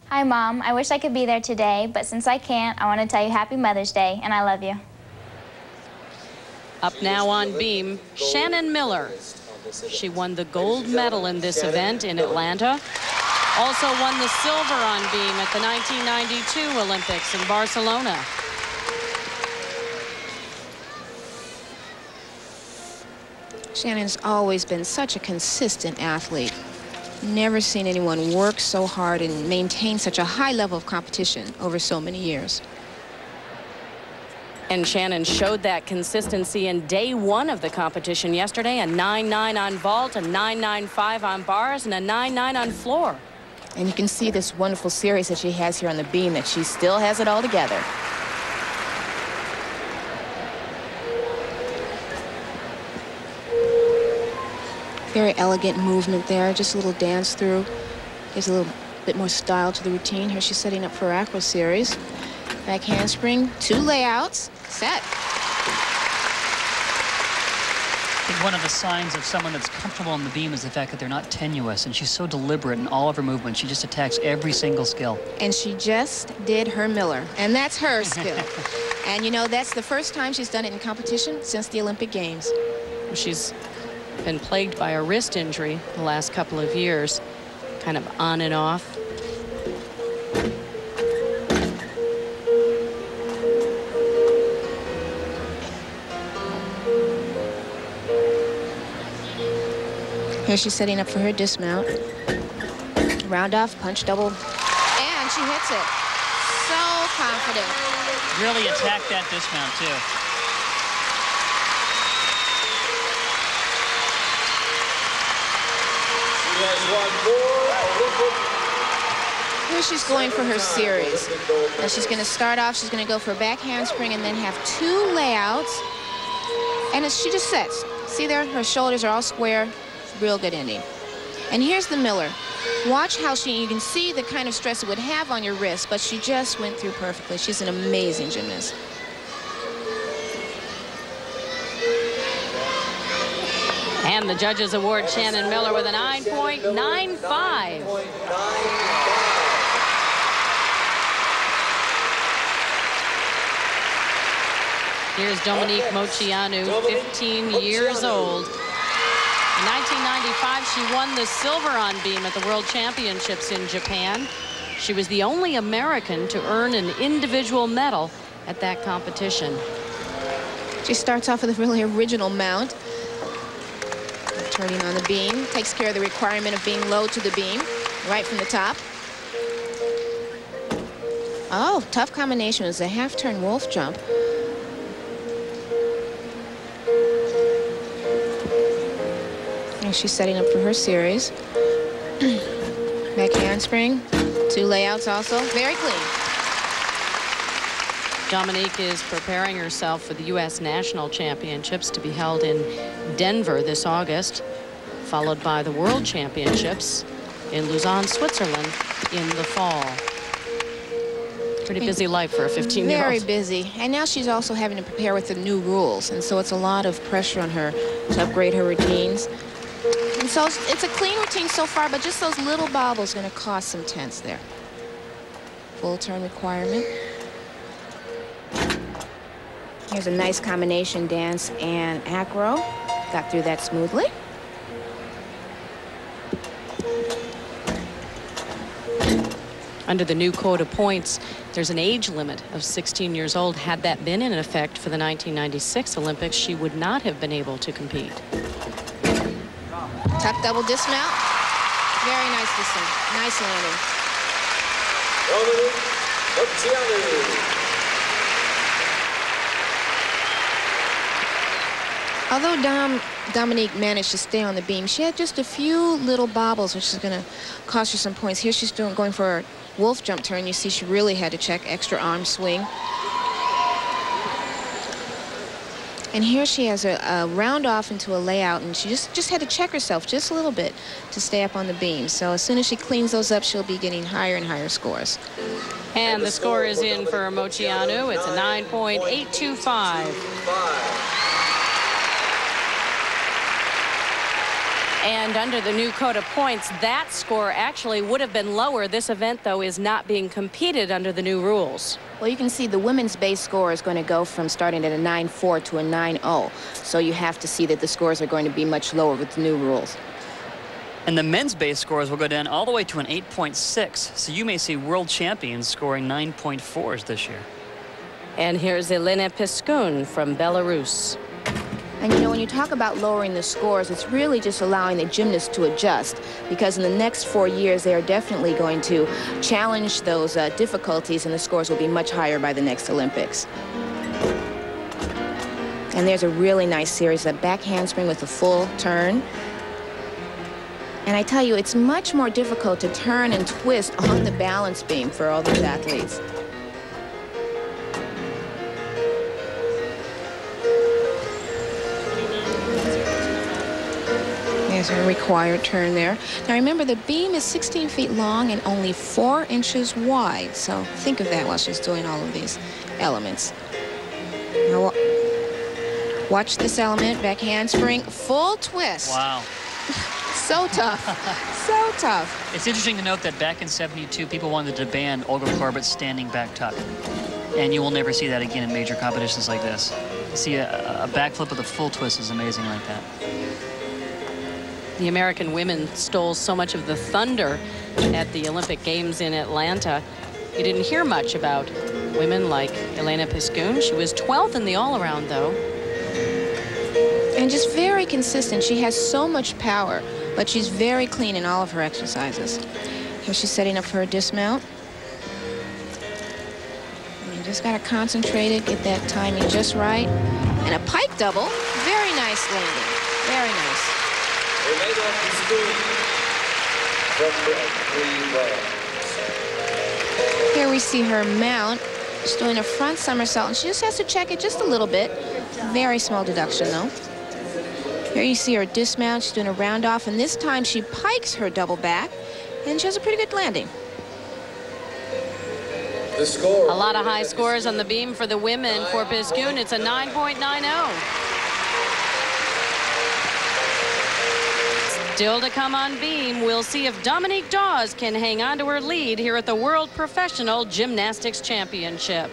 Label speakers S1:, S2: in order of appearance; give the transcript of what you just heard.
S1: Hi, Mom. I wish I could be there today, but since I can't, I want to tell you Happy Mother's Day, and I love you.
S2: Up now on beam, Shannon Miller. She won the gold medal in this event in Atlanta. Also won the silver on beam at the 1992 Olympics in Barcelona.
S3: Shannon's always been such a consistent athlete. Never seen anyone work so hard and maintain such a high level of competition over so many years.
S2: And Shannon showed that consistency in day one of the competition yesterday. A 9.9 on vault, a 9.95 on bars, and a 9.9 on floor.
S3: And you can see this wonderful series that she has here on the beam, that she still has it all together. Very elegant movement there, just a little dance through. Gives a little bit more style to the routine. Here she's setting up for her acro series. Back handspring, 2 layouts, set.
S4: I think one of the signs of someone that's comfortable on the beam is the fact that they're not tenuous, and she's so deliberate in all of her movements. She just attacks every single skill.
S3: And she just did her Miller, and that's her skill. And you know, that's the first time she's done it in competition since the Olympic Games.
S2: She's been plagued by a wrist injury the last couple of years, kind of on and off.
S3: Here she's setting up for her dismount. Round off, punch double, and she hits it. So confident.
S4: Really attacked that dismount, too.
S3: Here she's going for her series. Now she's going to start off, she's going to go for a back handspring and then have 2 layouts. And she just sets. See there, her shoulders are all square. Real good ending. And here's the Miller. Watch how you can see the kind of stress it would have on your wrist, but she just went through perfectly. She's an amazing gymnast.
S2: And the judges award Shannon Miller with a 9.95. Here's Dominique Moceanu, 15 years old. In 1995, she won the silver on beam at the World Championships in Japan. She was the only American to earn an individual medal at that competition.
S3: She starts off with a really original mount. Turning on the beam, takes care of the requirement of being low to the beam, right from the top. Oh, tough combination. It was a half-turn wolf jump. And she's setting up for her series. Back handspring, 2 layouts also, very clean.
S2: Dominique is preparing herself for the U.S. National Championships to be held in Denver this August, followed by the World Championships in Lausanne, Switzerland in the fall. Pretty busy life for a 15-year-old.
S3: Very busy. And now she's also having to prepare with the new rules, and so it's a lot of pressure on her to upgrade her routines. And so it's a clean routine so far, but just those little bobbles are going to cause some tense there. Full turn requirement. Here's a nice combination dance and acro. Got through that smoothly.
S2: Under the new code of points, there's an age limit of 16 years old. Had that been in effect for the 1996 Olympics, she would not have been able to compete.
S3: Tuck double dismount. Very nice descent. Nice landing. Although Dominique managed to stay on the beam, she had just a few little bobbles, which is going to cost her some points. Here she's going for a wolf jump turn. You see she really had to check extra arm swing. And here she has a round off into a layout, and she just had to check herself just a little bit to stay up on the beam. So as soon as she cleans those up, she'll be getting higher and higher scores.
S2: And the score is in for Moceanu. It's a 9.825. And under the new code of points, that score actually would have been lower. This event, though, is not being competed under the new rules.
S3: Well, you can see the women's base score is going to go from starting at a 9.4 to a 9.0. So you have to see that the scores are going to be much lower with the new rules.
S4: And the men's base scores will go down all the way to an 8.6. So you may see world champions scoring 9.4s this year.
S2: And here's Elena Piskun from Belarus.
S3: And you know, when you talk about lowering the scores, it's really just allowing the gymnasts to adjust, because in the next 4 years, they are definitely going to challenge those difficulties, and the scores will be much higher by the next Olympics. And there's a really nice series, a back handspring with a full turn. And I tell you, it's much more difficult to turn and twist on the balance beam for all these athletes. There's a required turn there. Now remember, the beam is 16 feet long and only 4 inches wide. So think of that while she's doing all of these elements. Now watch this element, back handspring, full twist.
S4: Wow.
S3: So tough, so tough.
S4: It's interesting to note that back in '72, people wanted to ban Olga Korbat's standing back tuck. And you will never see that again in major competitions like this. See a backflip with a full twist is amazing like that.
S2: The American women stole so much of the thunder at the Olympic Games in Atlanta. You didn't hear much about women like Elena Piskun. She was 12th in the all-around, though.
S3: And just very consistent. She has so much power, but she's very clean in all of her exercises. Here she's setting up for a dismount. And you just got to concentrate it, get that timing just right. And a pike double. Very nice landing. Very nice. Here we see her mount. She's doing a front somersault, and she just has to check it just a little bit. Very small deduction, though. Here you see her dismount. She's doing a round off, and this time she pikes her double back, and she has a pretty good landing.
S2: The score. A lot of high scores on the beam for the women. For Piskun, it's a 9.90. Still to come on beam, we'll see if Dominique Dawes can hang on to her lead here at the World Professional Gymnastics Championship.